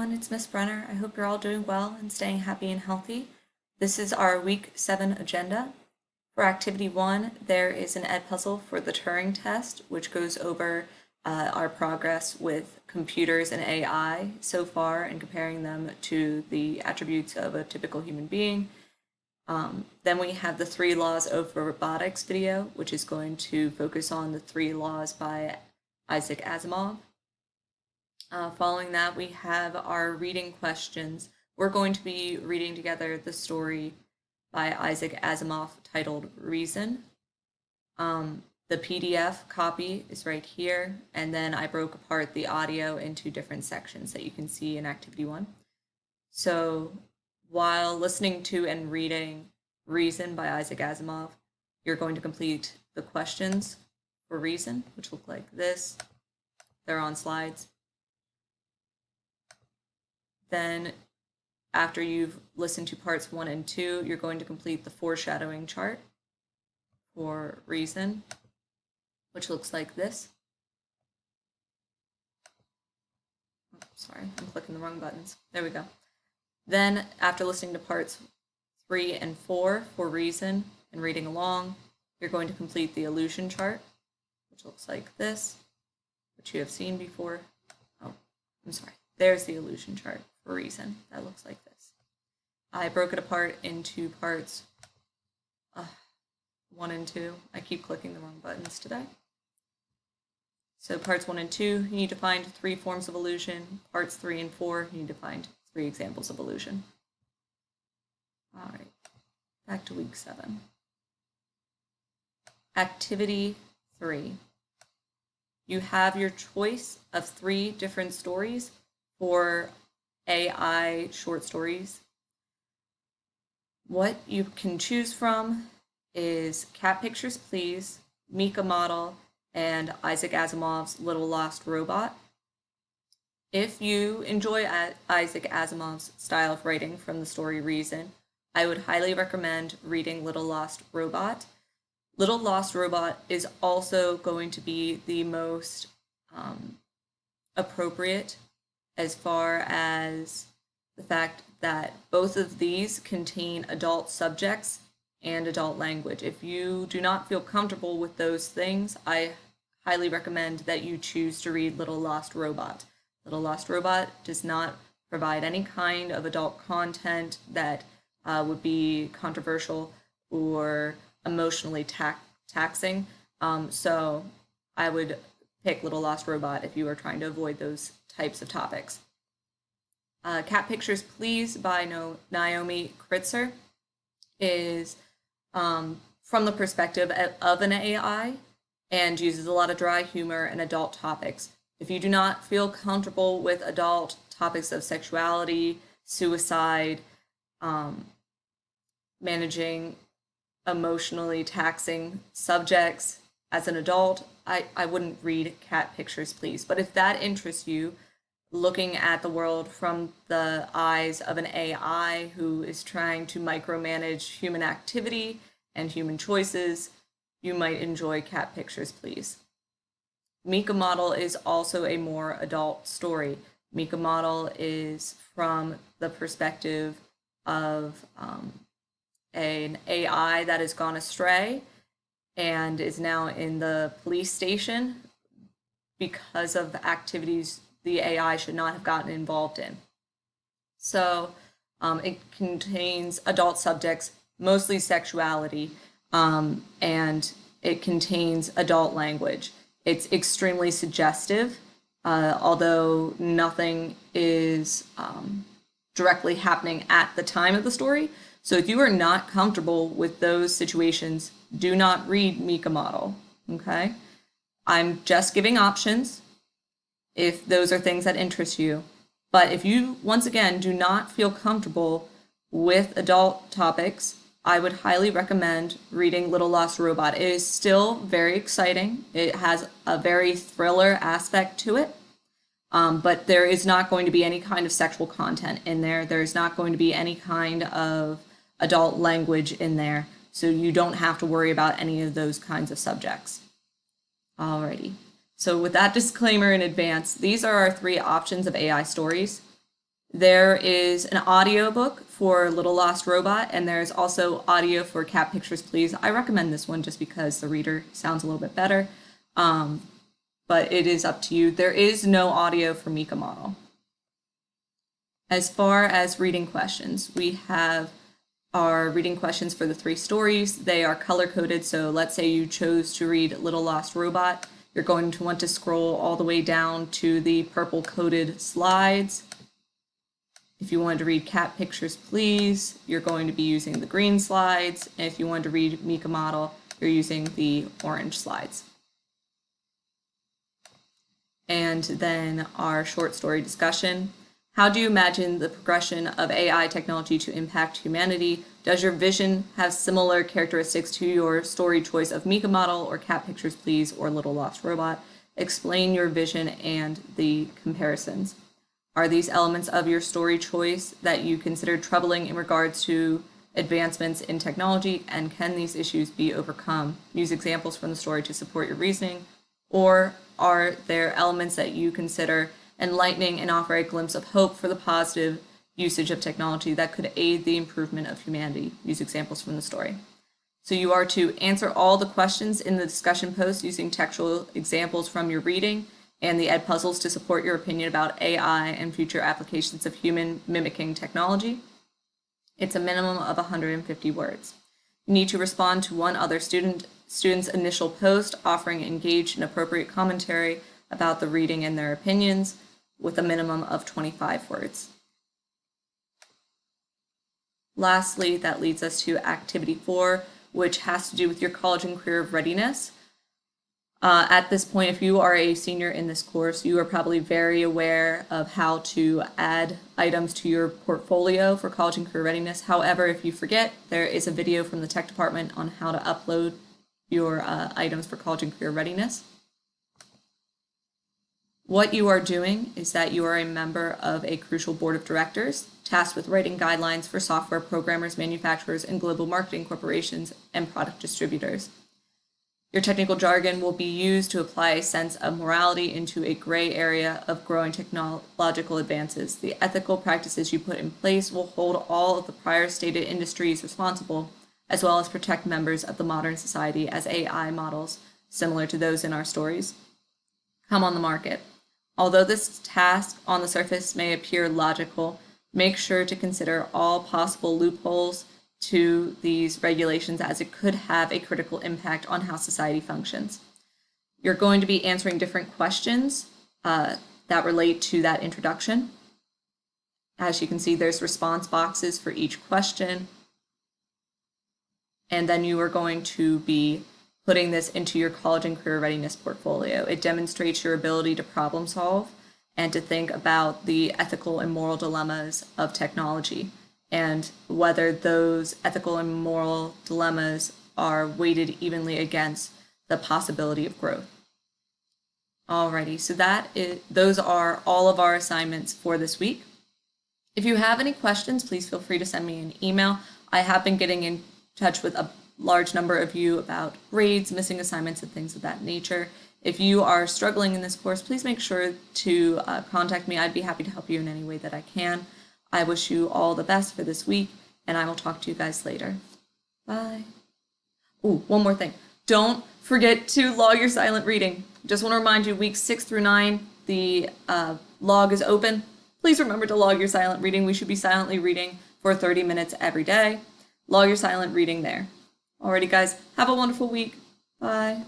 everyone, it's Miss Brenner. I hope you're all doing well and staying happy and healthy. This is our Week 7 agenda. For Activity 1, there is an ed puzzle for the Turing test, which goes over our progress with computers and AI so far and comparing them to the attributes of a typical human being. Then we have the 3 laws of robotics video, which is going to focus on the 3 laws by Isaac Asimov. Following that, we have our reading questions. We're going to be reading together the story by Isaac Asimov titled Reason. The PDF copy is right here, and then I broke apart the audio into different sections that you can see in Activity 1. So while listening to and reading Reason by Isaac Asimov, you're going to complete the questions for Reason, which look like this. They're on slides. Then after you've listened to parts 1 and 2, you're going to complete the foreshadowing chart for Reason, which looks like this. Oh, sorry, I'm clicking the wrong buttons. There we go. Then after listening to parts 3 and 4 for Reason and reading along, you're going to complete the illusion chart, which looks like this, which you have seen before. Oh, I'm sorry. There's the illusion chart for Reason. That looks like this. I broke it apart into parts 1 and 2. I keep clicking the wrong buttons today. So parts 1 and 2, you need to find 3 forms of illusion. Parts 3 and 4, you need to find 3 examples of illusion. All right, back to week 7. Activity 3. You have your choice of 3 different stories for AI short stories. What you can choose from is Cat Pictures, Please, Mika Model, and Isaac Asimov's Little Lost Robot. If you enjoy Isaac Asimov's style of writing from the story Reason, I would highly recommend reading Little Lost Robot. Little Lost Robot is also going to be the most appropriate as far as the fact that both of these contain adult subjects and adult language. If you do not feel comfortable with those things, I highly recommend that you choose to read Little Lost Robot. Little Lost Robot does not provide any kind of adult content that would be controversial or emotionally taxing. So I would pick Little Lost Robot if you are trying to avoid those types of topics. Cat Pictures, Please by Naomi Kritzer is from the perspective of an AI and uses a lot of dry humor and adult topics. If you do not feel comfortable with adult topics of sexuality, suicide, managing emotionally taxing subjects as an adult, I wouldn't read Cat Pictures, Please. But if that interests you, looking at the world from the eyes of an AI who is trying to micromanage human activity and human choices, you might enjoy Cat Pictures, Please. Mika Model is also a more adult story. Mika Model is from the perspective of an AI that has gone astray and is now in the police station because of activities the AI should not have gotten involved in. So it contains adult subjects, mostly sexuality, and it contains adult language. It's extremely suggestive, although nothing is directly happening at the time of the story. So if you are not comfortable with those situations, do not read Mika Model, okay? I'm just giving options if those are things that interest you. But if you, once again, do not feel comfortable with adult topics, I would highly recommend reading Little Lost Robot. It is still very exciting. It has a very thriller aspect to it, but there is not going to be any kind of sexual content in there. There's not going to be any kind of adult language in there, so you don't have to worry about any of those kinds of subjects. Alrighty. So with that disclaimer in advance, these are our 3 options of AI stories. There is an audiobook for Little Lost Robot, and there's also audio for Cat Pictures, Please. I recommend this one just because the reader sounds a little bit better, but it is up to you. There is no audio for Mika Model. As far as reading questions, we have our reading questions for the 3 stories. They are color-coded, so let's say you chose to read Little Lost Robot. You're going to want to scroll all the way down to the purple-coded slides. If you wanted to read Cat Pictures, Please, you're going to be using the green slides. And if you wanted to read Mika Model, you're using the orange slides. And then our short story discussion. How do you imagine the progression of AI technology to impact humanity? Does your vision have similar characteristics to your story choice of Mika Model or Cat Pictures, Please or Little Lost Robot? Explain your vision and the comparisons. Are these elements of your story choice that you consider troubling in regards to advancements in technology, and can these issues be overcome? Use examples from the story to support your reasoning. Or are there elements that you consider enlightening and offer a glimpse of hope for the positive usage of technology that could aid the improvement of humanity? Use examples from the story. So you are to answer all the questions in the discussion post using textual examples from your reading and the ed puzzles to support your opinion about AI and future applications of human mimicking technology. It's a minimum of 150 words. You need to respond to one other student's initial post offering engaged and appropriate commentary about the reading and their opinions, with a minimum of 25 words. Lastly, that leads us to activity 4, which has to do with your college and career readiness. At this point, if you are a senior in this course, you are probably very aware of how to add items to your portfolio for college and career readiness. However, if you forget, there is a video from the tech department on how to upload your items for college and career readiness. What you are doing is that you are a member of a crucial board of directors tasked with writing guidelines for software programmers, manufacturers, and global marketing corporations and product distributors. Your technical jargon will be used to apply a sense of morality into a gray area of growing technological advances. The ethical practices you put in place will hold all of the prior stated industries responsible, as well as protect members of the modern society as AI models, similar to those in our stories, come on the market. Although this task on the surface may appear logical, make sure to consider all possible loopholes to these regulations, as it could have a critical impact on how society functions. You're going to be answering different questions that relate to that introduction. As you can see, there's response boxes for each question. And then you are going to be putting this into your college and career readiness portfolio. It demonstrates your ability to problem solve and to think about the ethical and moral dilemmas of technology, and whether those ethical and moral dilemmas are weighted evenly against the possibility of growth. Alrighty, so those are all of our assignments for this week. If you have any questions, please feel free to send me an email. I have been getting in touch with a large number of you about grades, missing assignments, and things of that nature. If you are struggling in this course, please make sure to contact me. I'd be happy to help you in any way that I can. I wish you all the best for this week, and I will talk to you guys later. Bye. Oh, one more thing. Don't forget to log your silent reading. Just want to remind you, weeks 6 through 9, the log is open. Please remember to log your silent reading. We should be silently reading for 30 minutes every day. Log your silent reading there. Alrighty, guys, have a wonderful week. Bye.